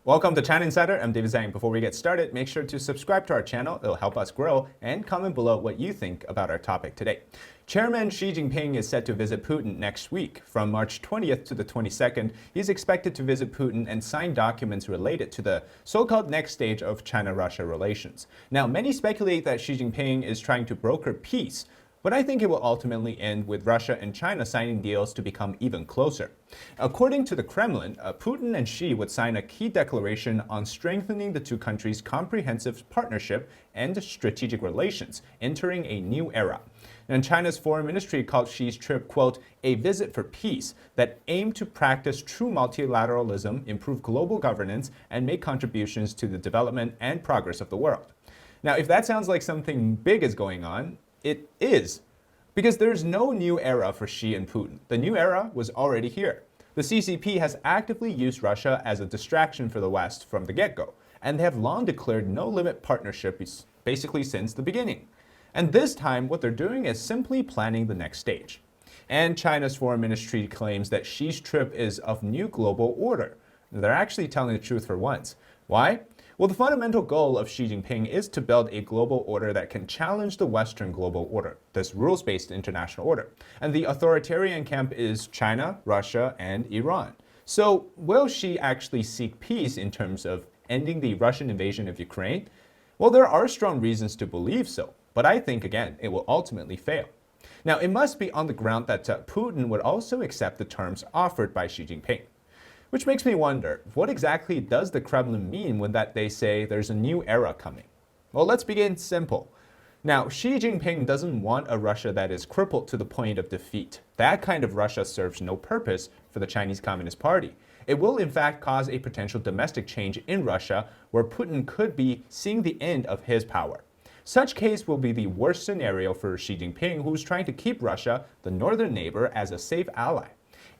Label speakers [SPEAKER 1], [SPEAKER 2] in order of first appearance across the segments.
[SPEAKER 1] Welcome to China Insider. I'm David Zhang. Before we get started, make sure to subscribe to our channel. It'll help us grow, and comment below what you think about our topic today. Chairman Xi Jinping is set to visit Putin next week. From March 20th to the 22nd, he's expected to visit Putin and sign documents related to the so-called next stage of China-Russia relations. Now, many speculate that Xi Jinping is trying to broker peace, but I think it will ultimately end with Russia and China signing deals to become even closer. According to the Kremlin, Putin and Xi would sign a key declaration on strengthening the two countries' comprehensive partnership and strategic relations, entering a new era. And China's foreign ministry called Xi's trip, quote, a visit for peace that aimed to practice true multilateralism, improve global governance, and make contributions to the development and progress of the world. Now, if that sounds like something big is going on, it is, because there's no new era for Xi and Putin. The new era was already here. The CCP has actively used Russia as a distraction for the West from the get-go, and they have long declared no-limit partnership basically since the beginning. And this time, what they're doing is simply planning the next stage. And China's foreign ministry claims that Xi's trip is of new global order. They're actually telling the truth for once. Why? Well, the fundamental goal of Xi Jinping is to build a global order that can challenge the Western global order, this rules-based international order. And the authoritarian camp is China, Russia, and Iran. So will Xi actually seek peace in terms of ending the Russian invasion of Ukraine? Well, there are strong reasons to believe so, but I think, again, it will ultimately fail. Now, it must be on the ground that Putin would also accept the terms offered by Xi Jinping. Which makes me wonder, what exactly does the Kremlin mean when they say there's a new era coming? Well, let's begin simple. Now, Xi Jinping doesn't want a Russia that is crippled to the point of defeat. That kind of Russia serves no purpose for the Chinese Communist Party. It will, in fact, cause a potential domestic change in Russia where Putin could be seeing the end of his power. Such case will be the worst scenario for Xi Jinping, who's trying to keep Russia, the northern neighbor, as a safe ally.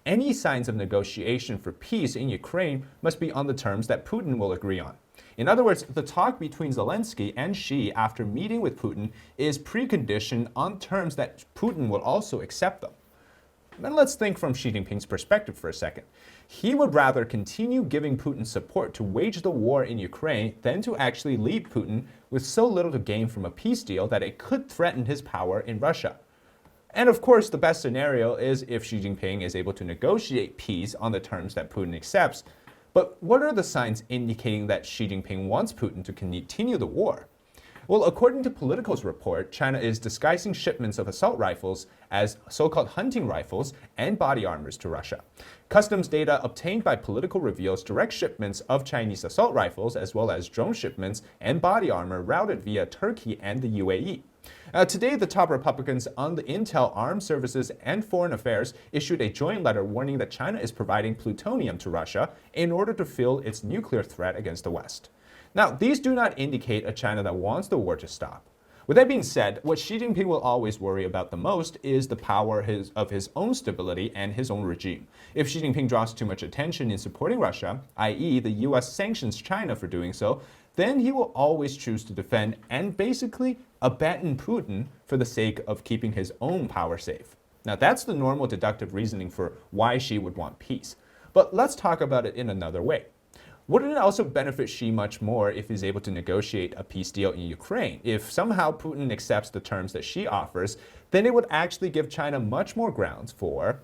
[SPEAKER 1] Any signs of negotiation for peace in Ukraine must be on the terms that Putin will agree on. In other words, the talk between Zelensky and Xi after meeting with Putin is preconditioned on terms that Putin will also accept them. Then let's think from Xi Jinping's perspective for a second. He would rather continue giving Putin support to wage the war in Ukraine than to actually leave Putin with so little to gain from a peace deal that it could threaten his power in Russia. And of course, the best scenario is if Xi Jinping is able to negotiate peace on the terms that Putin accepts. But what are the signs indicating that Xi Jinping wants Putin to continue the war? Well, according to Politico's report, China is disguising shipments of assault rifles as so-called hunting rifles and body armors to Russia. Customs data obtained by Politico reveals direct shipments of Chinese assault rifles as well as drone shipments and body armor routed via Turkey and the UAE. Today, the top Republicans on the Intel, Armed Services, and Foreign Affairs issued a joint letter warning that China is providing plutonium to Russia in order to fuel its nuclear threat against the West. Now, these do not indicate a China that wants the war to stop. With that being said, what Xi Jinping will always worry about the most is the power of his own stability and his own regime. If Xi Jinping draws too much attention in supporting Russia, i.e. the US sanctions China for doing so, then he will always choose to defend and basically abandon Putin for the sake of keeping his own power safe. Now, that's the normal deductive reasoning for why Xi would want peace. But let's talk about it in another way. Wouldn't it also benefit Xi much more if he's able to negotiate a peace deal in Ukraine? If somehow Putin accepts the terms that Xi offers, then it would actually give China much more grounds for,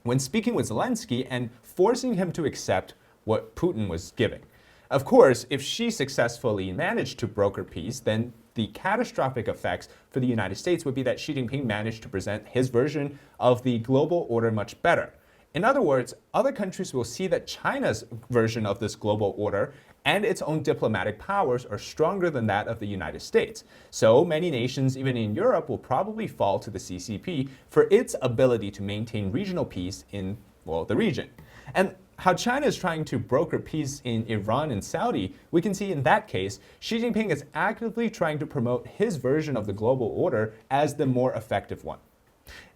[SPEAKER 1] when speaking with Zelensky and forcing him to accept what Putin was giving. Of course, if Xi successfully managed to broker peace, then the catastrophic effects for the United States would be that Xi Jinping managed to present his version of the global order much better. In other words, other countries will see that China's version of this global order and its own diplomatic powers are stronger than that of the United States. So many nations, even in Europe, will probably fall to the CCP for its ability to maintain regional peace in, well, the region. And how China is trying to broker peace in Iran and Saudi, we can see in that case, Xi Jinping is actively trying to promote his version of the global order as the more effective one.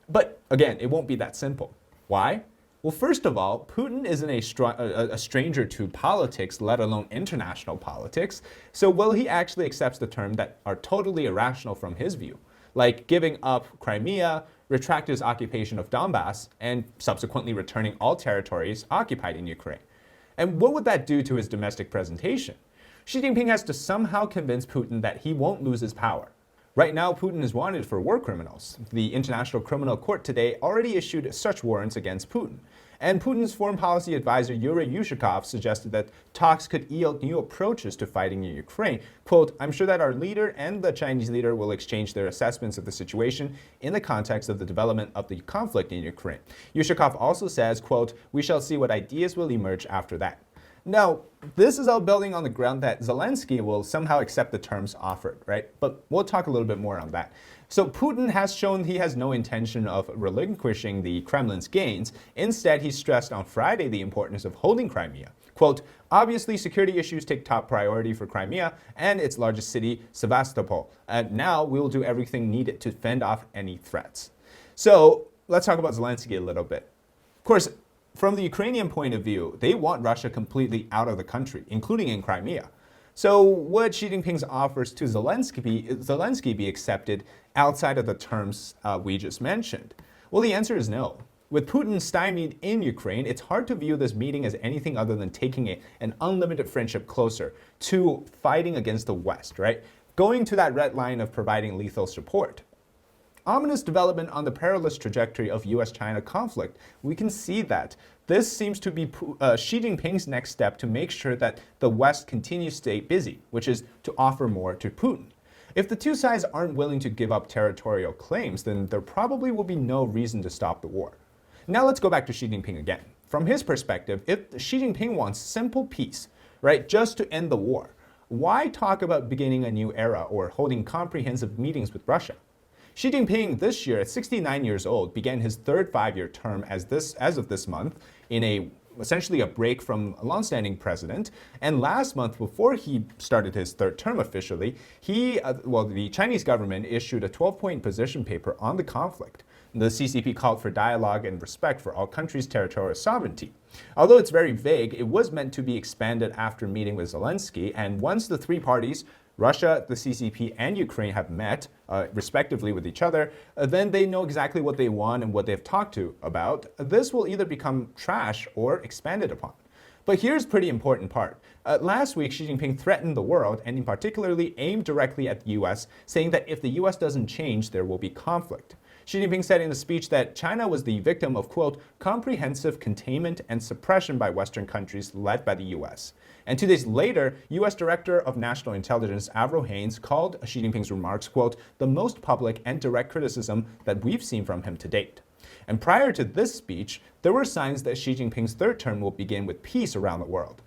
[SPEAKER 1] But again, it won't be that simple. Why? Well, first of all, Putin isn't a stranger to politics, let alone international politics. So will he actually accept the terms that are totally irrational from his view, like giving up Crimea, retract his occupation of Donbass, and subsequently returning all territories occupied in Ukraine? And what would that do to his domestic presentation? Xi Jinping has to somehow convince Putin that he won't lose his power. Right now, Putin is wanted for war criminals. The International Criminal Court today already issued search warrants against Putin. And Putin's foreign policy advisor Yuri Yushakov suggested that talks could yield new approaches to fighting in Ukraine. Quote, "I'm sure that our leader and the Chinese leader will exchange their assessments of the situation in the context of the development of the conflict in Ukraine." Yushakov also says, quote, "We shall see what ideas will emerge after that." Now, this is all building on the ground that Zelensky will somehow accept the terms offered, right? But we'll talk a little bit more on that. So Putin has shown he has no intention of relinquishing the Kremlin's gains. Instead, he stressed on Friday the importance of holding Crimea. Quote, "Obviously, security issues take top priority for Crimea and its largest city, Sevastopol. And now we will do everything needed to fend off any threats." So let's talk about Zelensky a little bit. Of course, from the Ukrainian point of view, they want Russia completely out of the country, including in Crimea. So would Xi Jinping's offers to Zelensky be accepted outside of the terms we just mentioned? Well, the answer is no. With Putin stymied in Ukraine, it's hard to view this meeting as anything other than taking an unlimited friendship closer to fighting against the West, right? Going to that red line of providing lethal support. Ominous development on the perilous trajectory of US-China conflict. We can see that. This seems to be Xi Jinping's next step to make sure that the West continues to stay busy, which is to offer more to Putin. If the two sides aren't willing to give up territorial claims, then there probably will be no reason to stop the war. Now let's go back to Xi Jinping again. From his perspective, if Xi Jinping wants simple peace, right, just to end the war, why talk about beginning a new era or holding comprehensive meetings with Russia? Xi Jinping this year, at 69 years old, began his third five-year term as of this month in essentially a break from a longstanding president. And last month, before he started his third term officially, the Chinese government issued a 12-point position paper on the conflict. The CCP called for dialogue and respect for all countries' territorial sovereignty. Although it's very vague, it was meant to be expanded after meeting with Zelensky, and once the three parties, Russia, the CCP, and Ukraine, have met, respectively, with each other, then they know exactly what they want and what they've talked about. This will either become trash or expanded upon. But here's a pretty important part. Last week, Xi Jinping threatened the world and in particularly aimed directly at the US, saying that if the US doesn't change, there will be conflict. Xi Jinping said in a speech that China was the victim of, quote, "comprehensive containment and suppression by Western countries led by the US." And 2 days later, US Director of National Intelligence Avril Haines called Xi Jinping's remarks, quote, "the most public and direct criticism that we've seen from him to date." And prior to this speech, there were signs that Xi Jinping's third term will begin with peace around the world.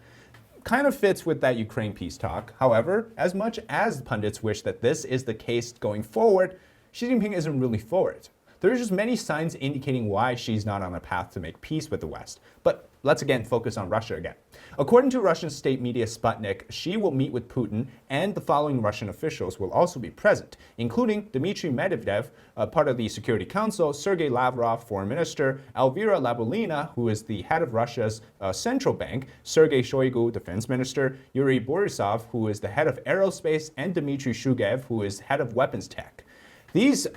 [SPEAKER 1] Kind of fits with that Ukraine peace talk. However, as much as pundits wish that this is the case going forward, Xi Jinping isn't really for it. There are just many signs indicating why Xi's not on a path to make peace with the West. But let's again focus on Russia again. According to Russian state media Sputnik, Xi will meet with Putin, and the following Russian officials will also be present, including Dmitry Medvedev, part of the Security Council, Sergei Lavrov, Foreign Minister, Elvira Labolina, who is the head of Russia's central bank, Sergei Shoigu, Defense Minister, Yuri Borisov, who is the head of aerospace, and Dmitry Shugev, who is head of weapons tech.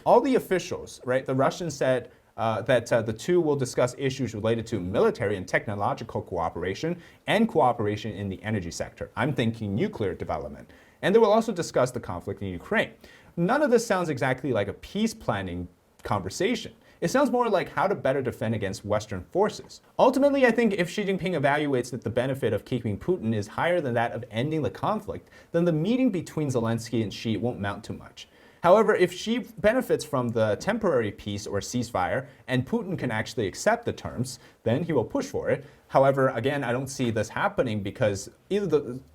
[SPEAKER 1] All the officials, right, the Russians said that the two will discuss issues related to military and technological cooperation and cooperation in the energy sector. I'm thinking nuclear development. And they will also discuss the conflict in Ukraine. None of this sounds exactly like a peace planning conversation. It sounds more like how to better defend against Western forces. Ultimately, I think if Xi Jinping evaluates that the benefit of keeping Putin is higher than that of ending the conflict, then the meeting between Zelensky and Xi won't mount to much. However, if Xi benefits from the temporary peace or ceasefire and Putin can actually accept the terms, then he will push for it. However, again, I don't see this happening because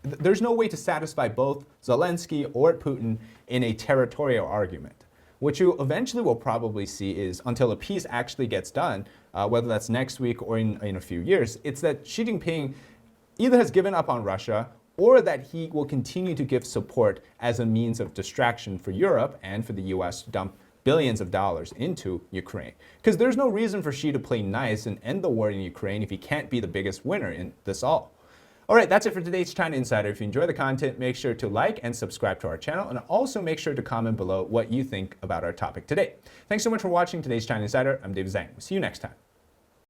[SPEAKER 1] there's no way to satisfy both Zelensky or Putin in a territorial argument. What you eventually will probably see is, until a peace actually gets done, whether that's next week or in a few years, it's that Xi Jinping either has given up on Russia or that he will continue to give support as a means of distraction for Europe and for the US to dump billions of dollars into Ukraine. Because there's no reason for Xi to play nice and end the war in Ukraine if he can't be the biggest winner in this all. All right, that's it for today's China Insider. If you enjoy the content, make sure to like and subscribe to our channel, and also make sure to comment below what you think about our topic today. Thanks so much for watching today's China Insider. I'm David Zhang. See you next time.